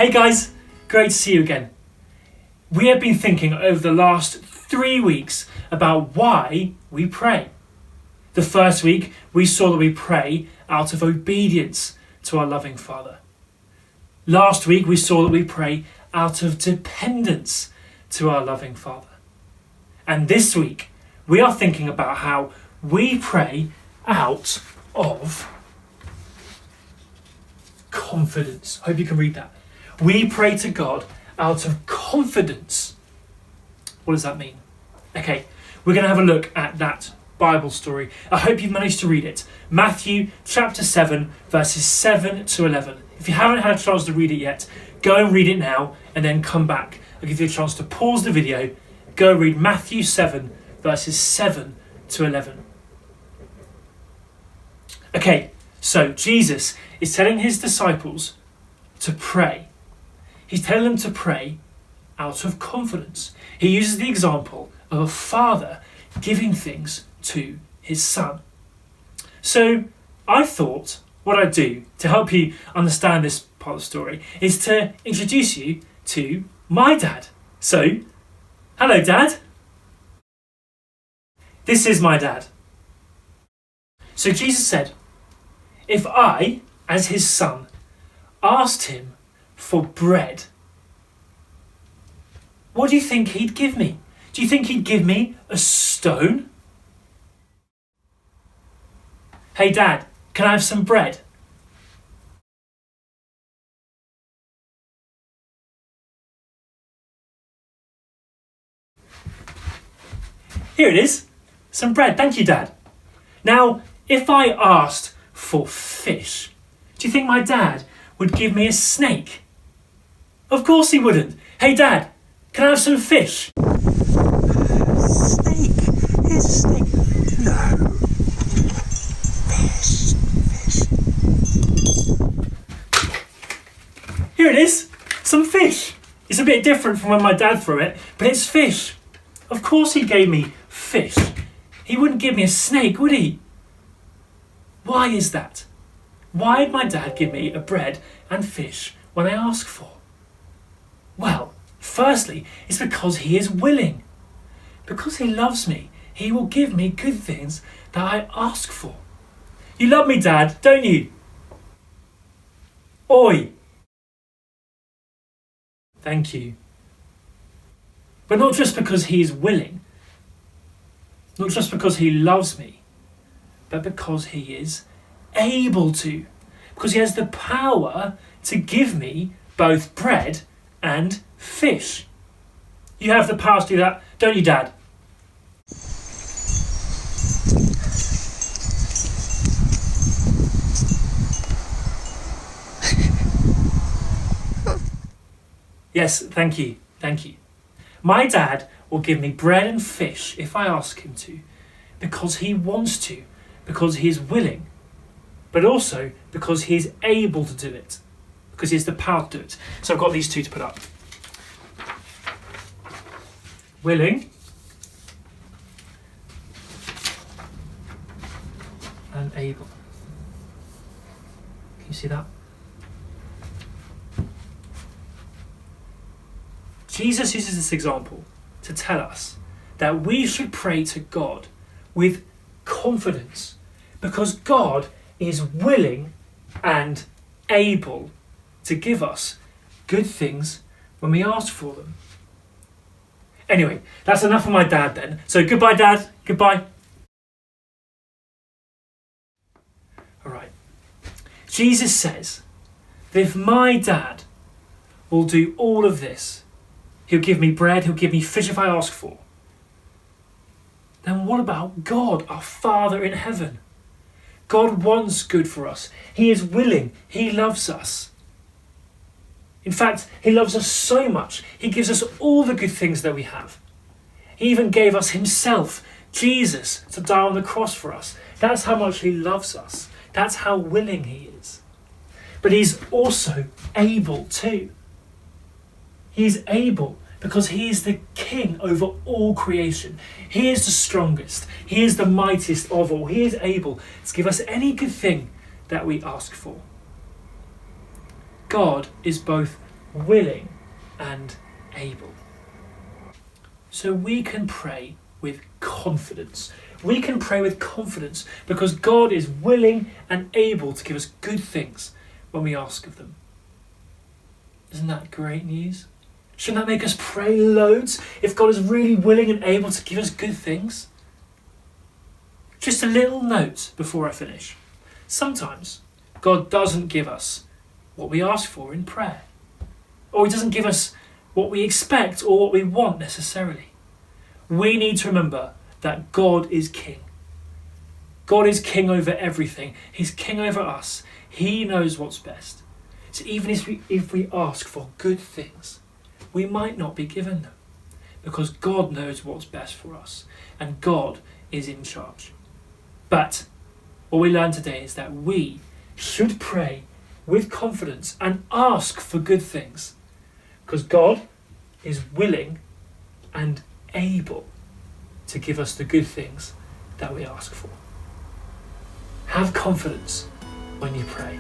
Hey guys, great to see you again. We have been thinking over the last 3 weeks about why we pray. The first week we saw that we pray out of obedience to our loving Father. Last week we saw that we pray out of dependence to our loving Father. And this week we are thinking about how we pray out of confidence. Hope you can read that. We pray to God out of confidence. What does that mean? Okay, we're going to have a look at that Bible story. I hope you've managed to read it. Matthew chapter 7, verses 7 to 11. If you haven't had a chance to read it yet, go and read it now and then come back. I'll give you a chance to pause the video, go read Matthew 7, verses 7 to 11. Okay, so Jesus is telling his disciples to pray. He's telling them to pray out of confidence. He uses the example of a father giving things to his son. So I thought what I'd do to help you understand this part of the story is to introduce you to my dad. So, hello Dad. This is my dad. So Jesus said, if I, as his son, asked him for bread, what do you think he'd give me? Do you think he'd give me a stone? Hey Dad, can I have some bread? Here it is, some bread, thank you Dad. Now, if I asked for fish, do you think my dad would give me a snake? Of course he wouldn't. Hey Dad, can I have some fish? Snake? Here's a snake. No. Fish. Here it is, some fish. It's a bit different from when my dad threw it, but it's fish. Of course he gave me fish. He wouldn't give me a snake, would he? Why is that? Why did my dad give me a bread and fish when I asked for? Well, firstly, it's because he is willing. Because he loves me, he will give me good things that I ask for. You love me, Dad, don't you? Oi! Thank you. But not just because he is willing, not just because he loves me, but because he is able to. Because he has the power to give me both bread and fish. You have the power to do that, don't you, Dad? Yes, thank you. My dad will give me bread and fish if I ask him to, because he wants to, because he is willing, but also because he is able to do it, because he has the power to do it. So I've got these two to put up. Willing and able. Can you see that? Jesus uses this example to tell us that we should pray to God with confidence because God is willing and able to give us good things when we ask for them. Anyway, that's enough of my dad then. So goodbye, Dad. Goodbye. All right. Jesus says that if my dad will do all of this, he'll give me bread, he'll give me fish if I ask for. Then what about God, our Father in heaven? God wants good for us. He is willing. He loves us. In fact, he loves us so much, he gives us all the good things that we have. He even gave us himself, Jesus, to die on the cross for us. That's how much he loves us. That's how willing he is. But he's also able too. He's able because he is the king over all creation. He is the strongest. He is the mightiest of all. He is able to give us any good thing that we ask for. God is both willing and able. So we can pray with confidence. We can pray with confidence because God is willing and able to give us good things when we ask of them. Isn't that great news? Shouldn't that make us pray loads if God is really willing and able to give us good things? Just a little note before I finish. Sometimes God doesn't give us what we ask for in prayer. Or He doesn't give us what we expect or what we want necessarily. We need to remember that God is King. God is King over everything. He's King over us. He knows what's best. So even if we ask for good things, we might not be given them because God knows what's best for us and God is in charge. But what we learn today is that we should pray with confidence and ask for good things because God is willing and able to give us the good things that we ask for. Have confidence when you pray.